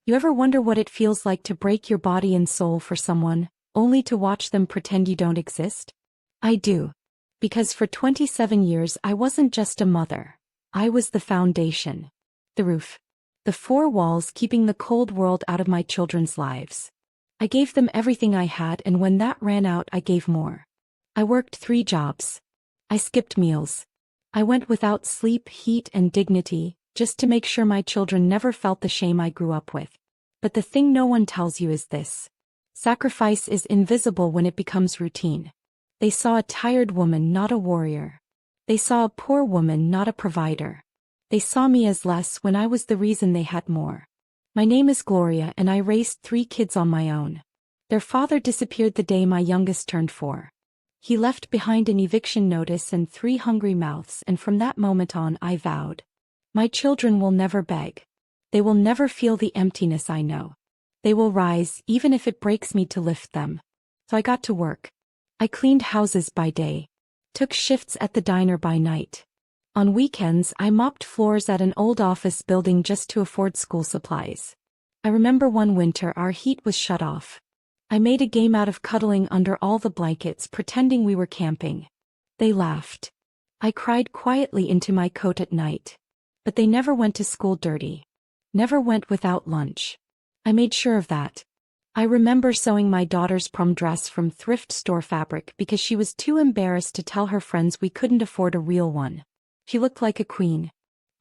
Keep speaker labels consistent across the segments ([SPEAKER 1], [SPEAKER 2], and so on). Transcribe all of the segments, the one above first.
[SPEAKER 1] You ever wonder what it feels like to break your body and soul for someone, only to watch them pretend you don't exist? I do. Because for 27 years I wasn't just a mother. I was the foundation. The roof. The four walls keeping the cold world out of my children's lives. I gave them everything I had, and when that ran out I gave more. I worked 3 jobs. I skipped meals. I went without sleep, heat, and dignity, just to make sure my children never felt the shame I grew up with. But the thing no one tells you is this. Sacrifice is invisible when it becomes routine. They saw a tired woman, not a warrior. They saw a poor woman, not a provider. They saw me as less when I was the reason they had more. My name is Gloria, and I raised 3 kids on my own. Their father disappeared the day my youngest turned 4. He left behind an eviction notice and 3 hungry mouths, and from that moment on I vowed. My children will never beg. They will never feel the emptiness I know. They will rise, even if it breaks me to lift them. So I got to work. I cleaned houses by day. Took shifts at the diner by night. On weekends I mopped floors at an old office building just to afford school supplies. I remember one winter our heat was shut off. I made a game out of cuddling under all the blankets, pretending we were camping. They laughed. I cried quietly into my coat at night. But they never went to school dirty. Never went without lunch. I made sure of that. I remember sewing my daughter's prom dress from thrift store fabric because she was too embarrassed to tell her friends we couldn't afford a real one. She looked like a queen.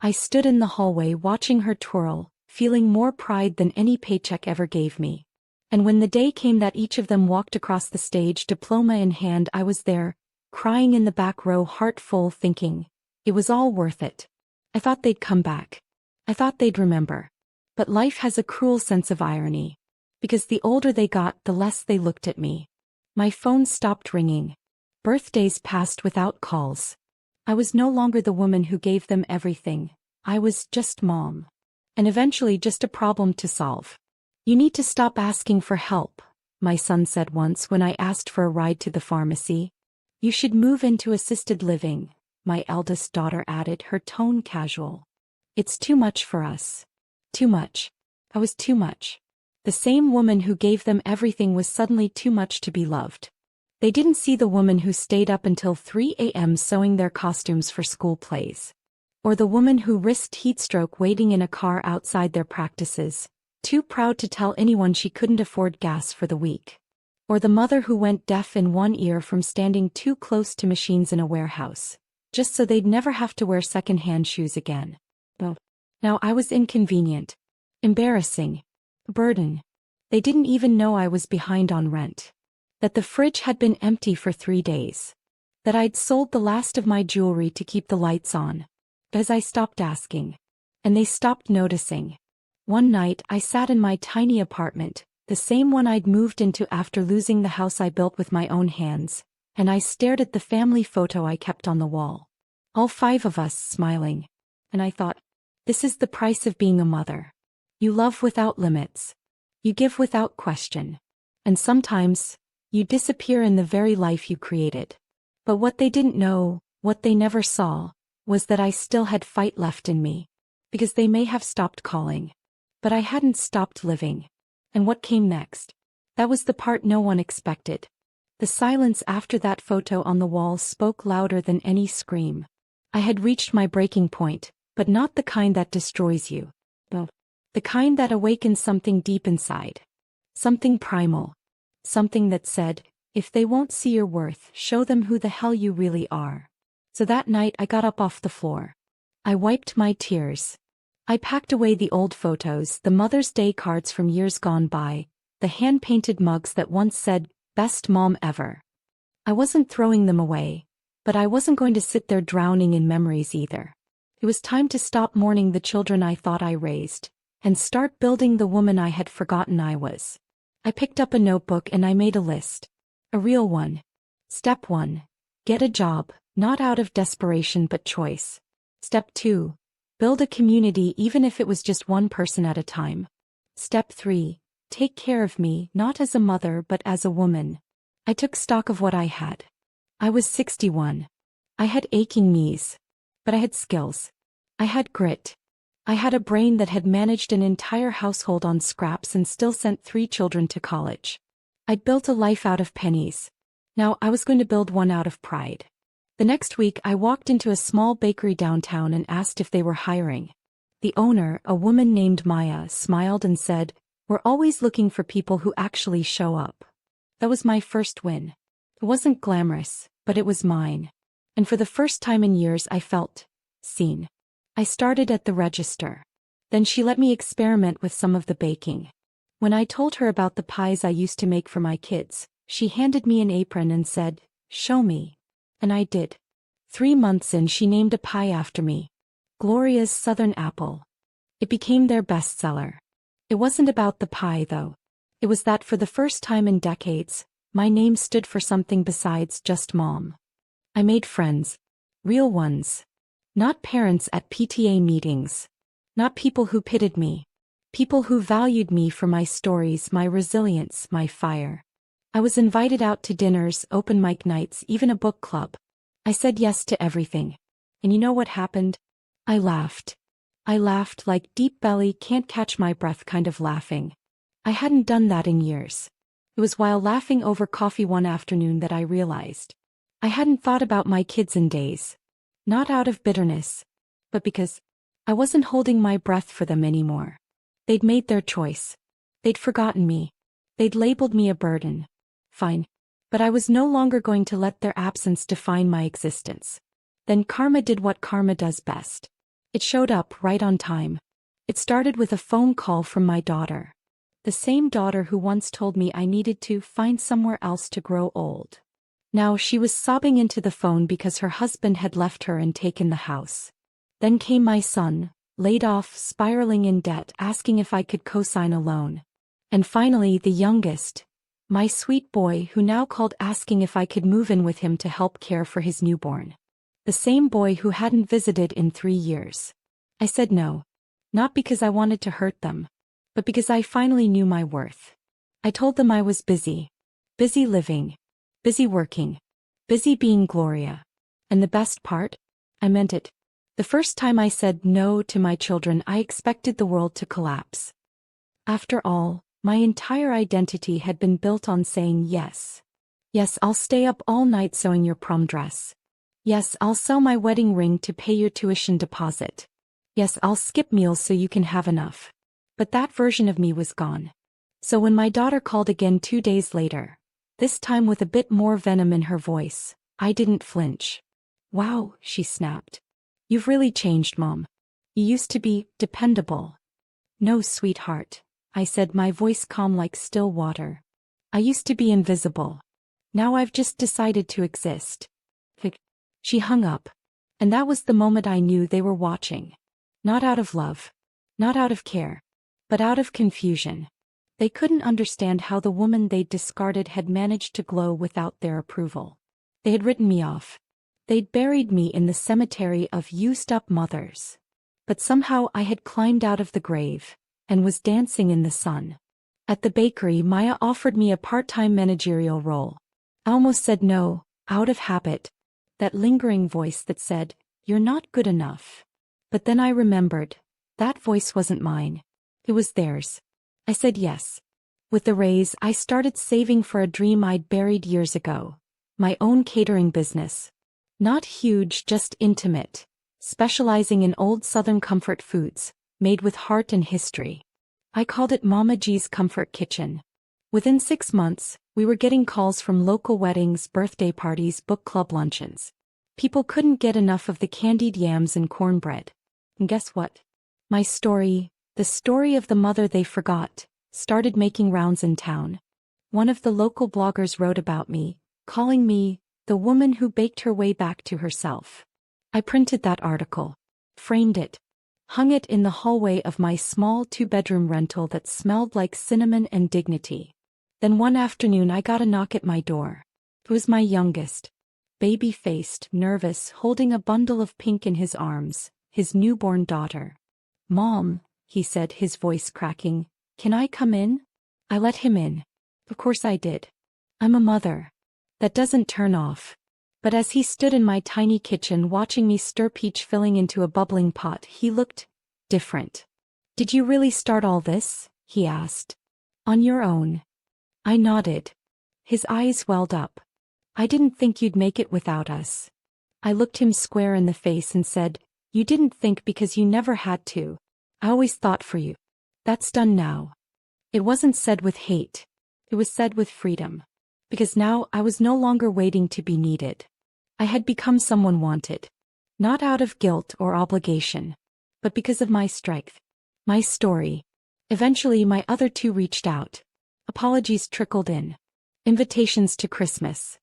[SPEAKER 1] I stood in the hallway watching her twirl, feeling more pride than any paycheck ever gave me. And when the day came that each of them walked across the stage, diploma in hand, I was there, crying in the back row, heart full, thinking, it was all worth it. I thought they'd come back. I thought they'd remember. But life has a cruel sense of irony. Because the older they got, the less they looked at me. My phone stopped ringing. Birthdays passed without calls. I was no longer the woman who gave them everything. I was just mom. And eventually just a problem to solve. You need to stop asking for help, my son said once when I asked for a ride to the pharmacy. You should move into assisted living, my eldest daughter added, her tone casual. It's too much for us. Too much. I was too much. The same woman who gave them everything was suddenly too much to be loved. They didn't see the woman who stayed up until 3 a.m. sewing their costumes for school plays. Or the woman who risked heatstroke waiting in a car outside their practices, too proud to tell anyone she couldn't afford gas for the week. Or the mother who went deaf in one ear from standing too close to machines in a warehouse, just so they'd never have to wear second-hand shoes again. Now I was inconvenient. Embarrassing. A burden. They didn't even know I was behind on rent. That the fridge had been empty for 3 days. That I'd sold the last of my jewelry to keep the lights on. As I stopped asking. And they stopped noticing. One night I sat in my tiny apartment, the same one I'd moved into after losing the house I built with my own hands, and I stared at the family photo I kept on the wall. All 5 of us smiling. And I thought, this is the price of being a mother. You love without limits. You give without question. And sometimes, you disappear in the very life you created. But what they didn't know, what they never saw, was that I still had fight left in me. Because they may have stopped calling. But I hadn't stopped living. And what came next? That was the part no one expected. The silence after that photo on the wall spoke louder than any scream. I had reached my breaking point, but not the kind that destroys you. The kind that awakens something deep inside. Something primal. Something that said, if they won't see your worth, show them who the hell you really are. So that night I got up off the floor. I wiped my tears. I packed away the old photos, the Mother's Day cards from years gone by, the hand-painted mugs that once said, best mom ever. I wasn't throwing them away, but I wasn't going to sit there drowning in memories either. It was time to stop mourning the children I thought I raised, and start building the woman I had forgotten I was. I picked up a notebook and I made a list. A real one. Step 1. Get a job, not out of desperation but choice. Step 2. Build a community even if it was just one person at a time. Step 3. Take care of me, not as a mother but as a woman. I took stock of what I had. I was 61. I had aching knees. But I had skills. I had grit. I had a brain that had managed an entire household on scraps and still sent 3 children to college. I'd built a life out of pennies. Now I was going to build one out of pride. The next week I walked into a small bakery downtown and asked if they were hiring. The owner, a woman named Maya, smiled and said, "We're always looking for people who actually show up." That was my first win. It wasn't glamorous, but it was mine. And for the first time in years I felt seen. I started at the register. Then she let me experiment with some of the baking. When I told her about the pies I used to make for my kids, she handed me an apron and said, "Show me." And I did. 3 months in, she named a pie after me. Gloria's Southern Apple. It became their bestseller. It wasn't about the pie, though. It was that for the first time in decades, my name stood for something besides just mom. I made friends. Real ones. Not parents at PTA meetings. Not people who pitied me. People who valued me for my stories, my resilience, my fire. I was invited out to dinners, open mic nights, even a book club. I said yes to everything. And you know what happened? I laughed. I laughed like deep belly, can't catch my breath kind of laughing. I hadn't done that in years. It was while laughing over coffee one afternoon that I realized I hadn't thought about my kids in days. Not out of bitterness, but because I wasn't holding my breath for them anymore. They'd made their choice. They'd forgotten me. They'd labeled me a burden. Fine. But I was no longer going to let their absence define my existence. Then karma did what karma does best. It showed up right on time. It started with a phone call from my daughter. The same daughter who once told me I needed to find somewhere else to grow old. Now she was sobbing into the phone because her husband had left her and taken the house. Then came my son, laid off, spiraling in debt, asking if I could co-sign a loan. And finally the youngest, my sweet boy, who now called asking if I could move in with him to help care for his newborn. The same boy who hadn't visited in 3 years. I said no. Not because I wanted to hurt them, but because I finally knew my worth. I told them I was busy. Busy living. Busy working. Busy being Gloria. And the best part? I meant it. The first time I said no to my children, I expected the world to collapse. After all, my entire identity had been built on saying yes. Yes, I'll stay up all night sewing your prom dress. Yes, I'll sell my wedding ring to pay your tuition deposit. Yes, I'll skip meals so you can have enough. But that version of me was gone. So when my daughter called again 2 days later, this time with a bit more venom in her voice, I didn't flinch. "Wow," she snapped. "You've really changed, Mom. You used to be dependable." "No, sweetheart," I said, my voice calm like still water. "I used to be invisible. Now I've just decided to exist." She hung up. And that was the moment I knew they were watching. Not out of love. Not out of care. But out of confusion. They couldn't understand how the woman they'd discarded had managed to glow without their approval. They had written me off. They'd buried me in the cemetery of used-up mothers. But somehow I had climbed out of the grave, and was dancing in the sun. At the bakery, Maya offered me a part-time managerial role. I almost said no, out of habit. That lingering voice that said, "You're not good enough." But then I remembered, that voice wasn't mine. It was theirs. I said yes. With the raise, I started saving for a dream I'd buried years ago. My own catering business. Not huge, just intimate. Specializing in old Southern comfort foods, made with heart and history. I called it Mama G's Comfort Kitchen. Within 6 months, we were getting calls from local weddings, birthday parties, book club luncheons. People couldn't get enough of the candied yams and cornbread. And guess what? My story, the story of the mother they forgot, started making rounds in town. One of the local bloggers wrote about me, calling me the woman who baked her way back to herself. I printed that article, framed it, hung it in the hallway of my small 2-bedroom rental that smelled like cinnamon and dignity. Then one afternoon I got a knock at my door. It was my youngest. Baby-faced, nervous, holding a bundle of pink in his arms, his newborn daughter. "Mom," he said, his voice cracking, "can I come in?" I let him in. Of course I did. I'm a mother. That doesn't turn off. But as he stood in my tiny kitchen watching me stir peach filling into a bubbling pot, he looked different. Did you really start all this? He asked. On your own. I nodded. His eyes welled up. I didn't think you'd make it without us. I looked him square in the face and said, you didn't think because you never had to. I always thought for you. That's done now. It wasn't said with hate. It was said with freedom. Because now I was no longer waiting to be needed. I had become someone wanted. Not out of guilt or obligation, but because of my strength. My story. Eventually my other two reached out. Apologies trickled in. Invitations to Christmas.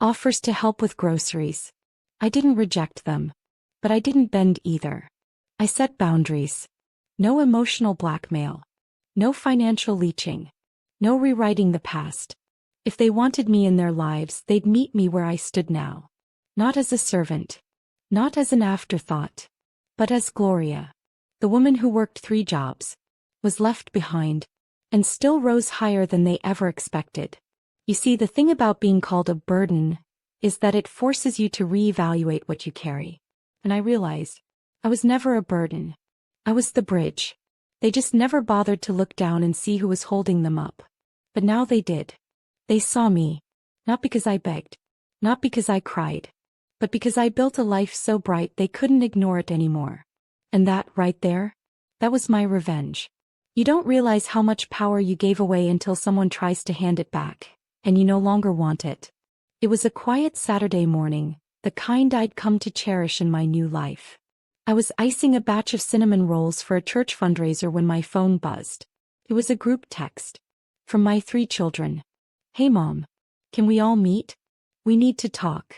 [SPEAKER 1] Offers to help with groceries. I didn't reject them. But I didn't bend either. I set boundaries. No emotional blackmail. No financial leeching. No rewriting the past. If they wanted me in their lives, they'd meet me where I stood now. Not as a servant. Not as an afterthought. But as Gloria. The woman who worked 3 jobs. Was left behind. And still rose higher than they ever expected. You see, the thing about being called a burden is that it forces you to reevaluate what you carry. And I realized I was never a burden. I was the bridge. They just never bothered to look down and see who was holding them up. But now they did. They saw me. Not because I begged. Not because I cried. But because I built a life so bright they couldn't ignore it anymore. And that, right there, that was my revenge. You don't realize how much power you gave away until someone tries to hand it back. And you no longer want it. It was a quiet Saturday morning, the kind I'd come to cherish in my new life. I was icing a batch of cinnamon rolls for a church fundraiser when my phone buzzed. It was a group text. From my 3 children. Hey Mom. Can we all meet? We need to talk.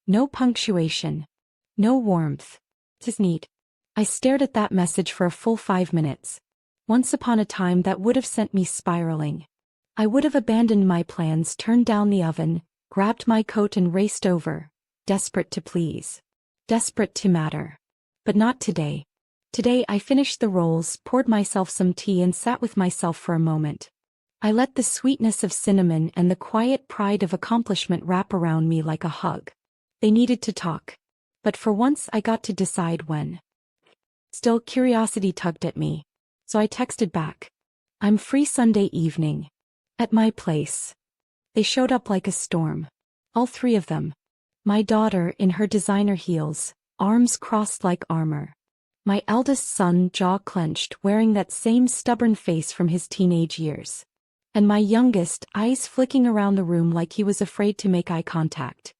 [SPEAKER 1] No punctuation. No warmth. Just neat. I stared at that message for a full 5 minutes. Once upon a time that would have sent me spiraling. I would have abandoned my plans, turned down the oven, grabbed my coat and raced over, desperate to please. Desperate to matter. But not today. Today I finished the rolls, poured myself some tea and sat with myself for a moment. I let the sweetness of cinnamon and the quiet pride of accomplishment wrap around me like a hug. They needed to talk. But for once I got to decide when. Still, curiosity tugged at me. So I texted back. I'm free Sunday evening. At my place. They showed up like a storm. All 3 of them. My daughter in her designer heels, arms crossed like armor. My eldest son, jaw clenched, wearing that same stubborn face from his teenage years. And my youngest, eyes flicking around the room like he was afraid to make eye contact.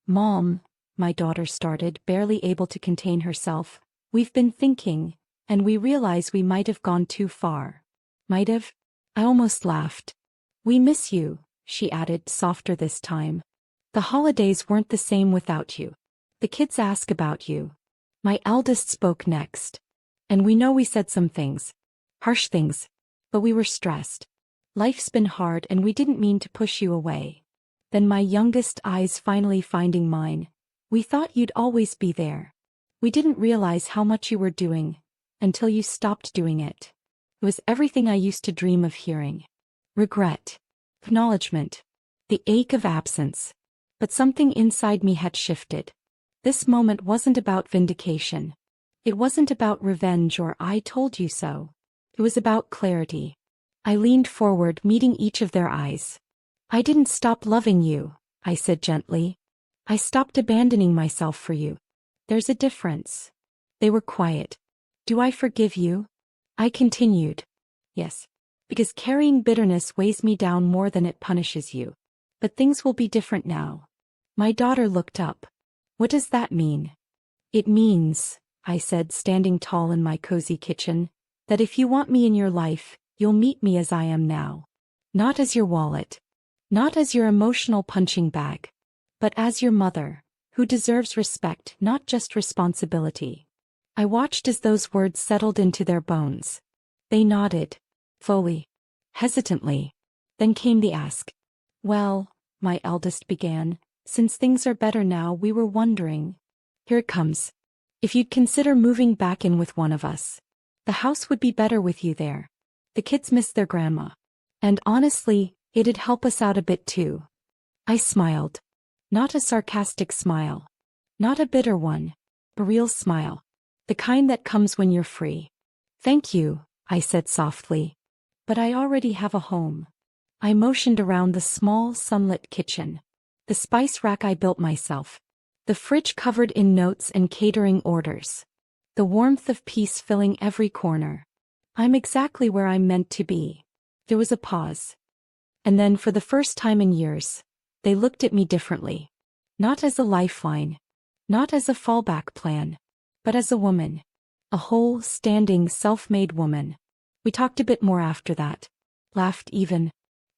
[SPEAKER 1] Mom, my daughter started, barely able to contain herself. We've been thinking, and we realize we might have gone too far. Might have? I almost laughed. We miss you, she added, softer this time. The holidays weren't the same without you. The kids ask about you. My eldest spoke next. And we know we said some things. Harsh things. But we were stressed. Life's been hard and we didn't mean to push you away. Then my youngest, eyes finally finding mine. We thought you'd always be there. We didn't realize how much you were doing. Until you stopped doing it. It was everything I used to dream of hearing. Regret. Acknowledgement. The ache of absence. But something inside me had shifted. This moment wasn't about vindication. It wasn't about revenge or I told you so. It was about clarity. I leaned forward, meeting each of their eyes. I didn't stop loving you, I said gently. I stopped abandoning myself for you. There's a difference. They were quiet. Do I forgive you? I continued. Yes. Because carrying bitterness weighs me down more than it punishes you. But things will be different now. My daughter looked up. What does that mean? It means, I said, standing tall in my cozy kitchen, that if you want me in your life, you'll meet me as I am now. Not as your wallet. Not as your emotional punching bag. But as your mother, who deserves respect, not just responsibility. I watched as those words settled into their bones. They nodded. Fully. Hesitantly. Then came the ask. Well, my eldest began, since things are better now, we were wondering. Here it comes. If you'd consider moving back in with one of us. The house would be better with you there. The kids miss their grandma. And honestly, it'd help us out a bit too. I smiled. Not a sarcastic smile. Not a bitter one. A real smile. The kind that comes when you're free. Thank you, I said softly. But I already have a home. I motioned around the small, sunlit kitchen. The spice rack I built myself. The fridge covered in notes and catering orders. The warmth of peace filling every corner. I'm exactly where I'm meant to be. There was a pause. And then, for the first time in years, they looked at me differently. Not as a lifeline. Not as a fallback plan. But as a woman. A whole, standing, self-made woman. We talked a bit more after that. Laughed even.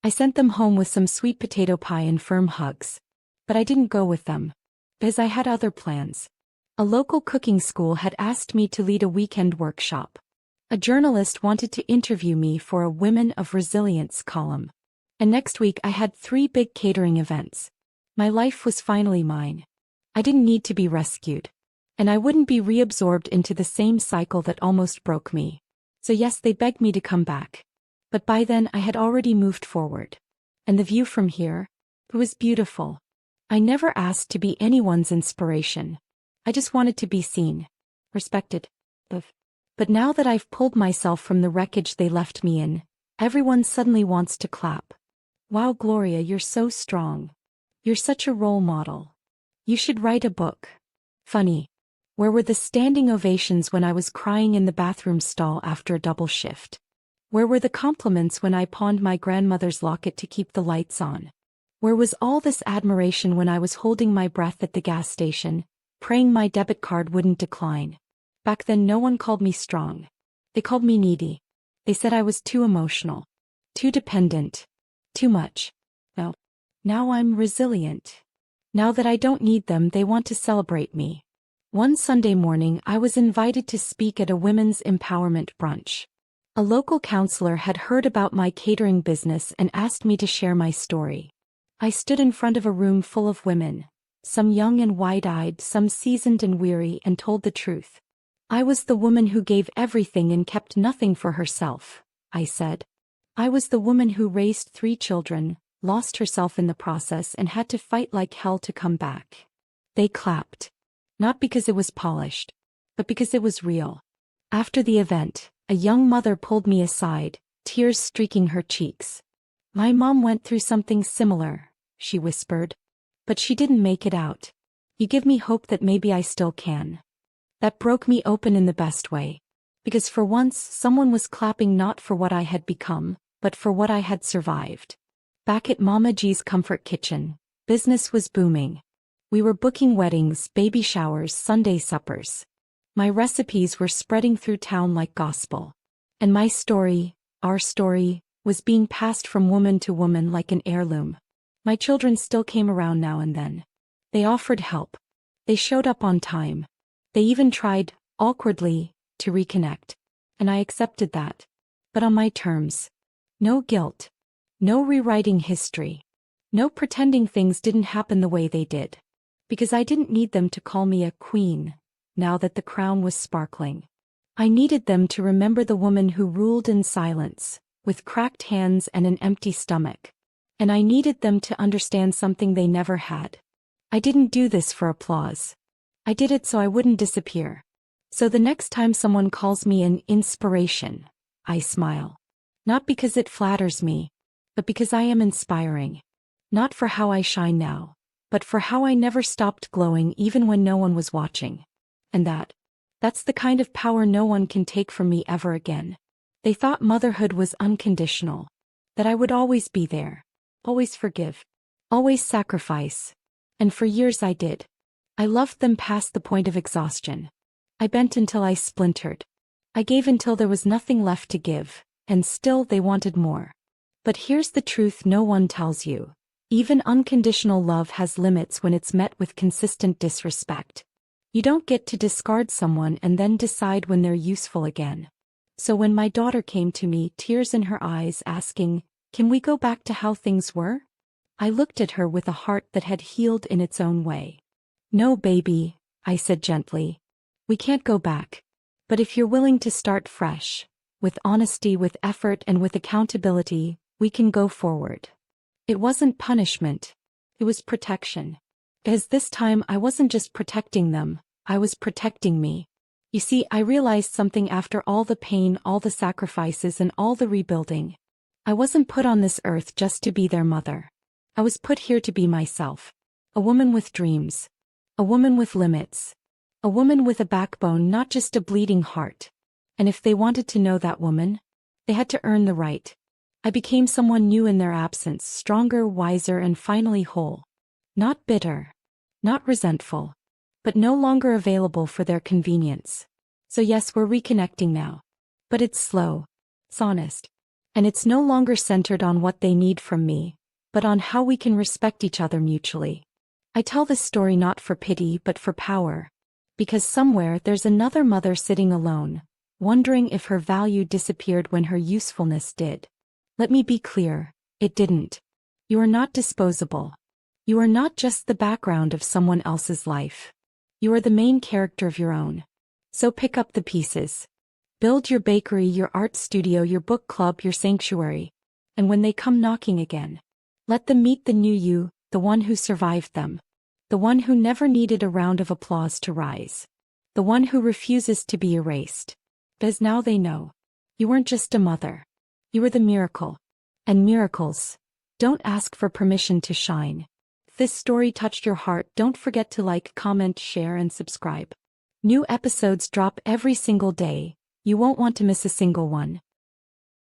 [SPEAKER 1] I sent them home with some sweet potato pie and firm hugs. But I didn't go with them. Because I had other plans. A local cooking school had asked me to lead a weekend workshop. A journalist wanted to interview me for a Women of Resilience column. And next week I had 3 big catering events. My life was finally mine. I didn't need to be rescued. And I wouldn't be reabsorbed into the same cycle that almost broke me. So yes, they begged me to come back. But by then I had already moved forward. And the view from here? It was beautiful. I never asked to be anyone's inspiration. I just wanted to be seen. Respected. But now that I've pulled myself from the wreckage they left me in, everyone suddenly wants to clap. Wow, Gloria, you're so strong. You're such a role model. You should write a book. Funny. Where were the standing ovations when I was crying in the bathroom stall after a double shift? Where were the compliments when I pawned my grandmother's locket to keep the lights on? Where was all this admiration when I was holding my breath at the gas station, praying my debit card wouldn't decline? Back then no one called me strong. They called me needy. They said I was too emotional. Too dependent. Too much. Well, now I'm resilient. Now that I don't need them, they want to celebrate me. One Sunday morning I was invited to speak at a women's empowerment brunch. A local counselor had heard about my catering business and asked me to share my story. I stood in front of a room full of women, some young and wide-eyed, some seasoned and weary, and told the truth. I was the woman who gave everything and kept nothing for herself, I said. I was the woman who raised 3 children, lost herself in the process, and had to fight like hell to come back. They clapped. Not because it was polished, but because it was real. After the event, a young mother pulled me aside, tears streaking her cheeks. My mom went through something similar, she whispered. But she didn't make it out. You give me hope that maybe I still can. That broke me open in the best way. Because for once, someone was clapping not for what I had become, but for what I had survived. Back at Mama G's Comfort Kitchen, business was booming. We were booking weddings, baby showers, Sunday suppers. My recipes were spreading through town like gospel. And my story, our story, was being passed from woman to woman like an heirloom. My children still came around now and then. They offered help. They showed up on time. They even tried, awkwardly, to reconnect. And I accepted that. But on my terms. No guilt. No rewriting history. No pretending things didn't happen the way they did. Because I didn't need them to call me a queen, now that the crown was sparkling. I needed them to remember the woman who ruled in silence, with cracked hands and an empty stomach. And I needed them to understand something they never had. I didn't do this for applause. I did it so I wouldn't disappear. So the next time someone calls me an inspiration, I smile. Not because it flatters me, but because I am inspiring. Not for how I shine now, but for how I never stopped glowing even when no one was watching. And that's the kind of power no one can take from me ever again. They thought motherhood was unconditional. That I would always be there. Always forgive. Always sacrifice. And for years I did. I loved them past the point of exhaustion. I bent until I splintered. I gave until there was nothing left to give, and still they wanted more. But here's the truth no one tells you. Even unconditional love has limits when it's met with consistent disrespect. You don't get to discard someone and then decide when they're useful again. So when my daughter came to me, tears in her eyes, asking, "Can we go back to how things were?" I looked at her with a heart that had healed in its own way. "No, baby," I said gently. "We can't go back. But if you're willing to start fresh, with honesty, with effort, and with accountability, we can go forward." It wasn't punishment. It was protection. Because this time I wasn't just protecting them, I was protecting me. You see, I realized something after all the pain, all the sacrifices, and all the rebuilding. I wasn't put on this earth just to be their mother. I was put here to be myself. A woman with dreams. A woman with limits. A woman with a backbone, not just a bleeding heart. And if they wanted to know that woman, they had to earn the right. I became someone new in their absence, stronger, wiser, and finally whole. Not bitter. Not resentful. But no longer available for their convenience. So yes, we're reconnecting now. But it's slow. It's honest. And it's no longer centered on what they need from me, but on how we can respect each other mutually. I tell this story not for pity but for power. Because somewhere there's another mother sitting alone, wondering if her value disappeared when her usefulness did. Let me be clear, it didn't. You are not disposable. You are not just the background of someone else's life. You are the main character of your own. So pick up the pieces. Build your bakery, your art studio, your book club, your sanctuary. And when they come knocking again, let them meet the new you, the one who survived them. The one who never needed a round of applause to rise. The one who refuses to be erased. Because now they know. You weren't just a mother. You were the miracle. And miracles don't ask for permission to shine. If this story touched your heart, don't forget to like, comment, share, and subscribe. New episodes drop every single day. You won't want to miss a single one.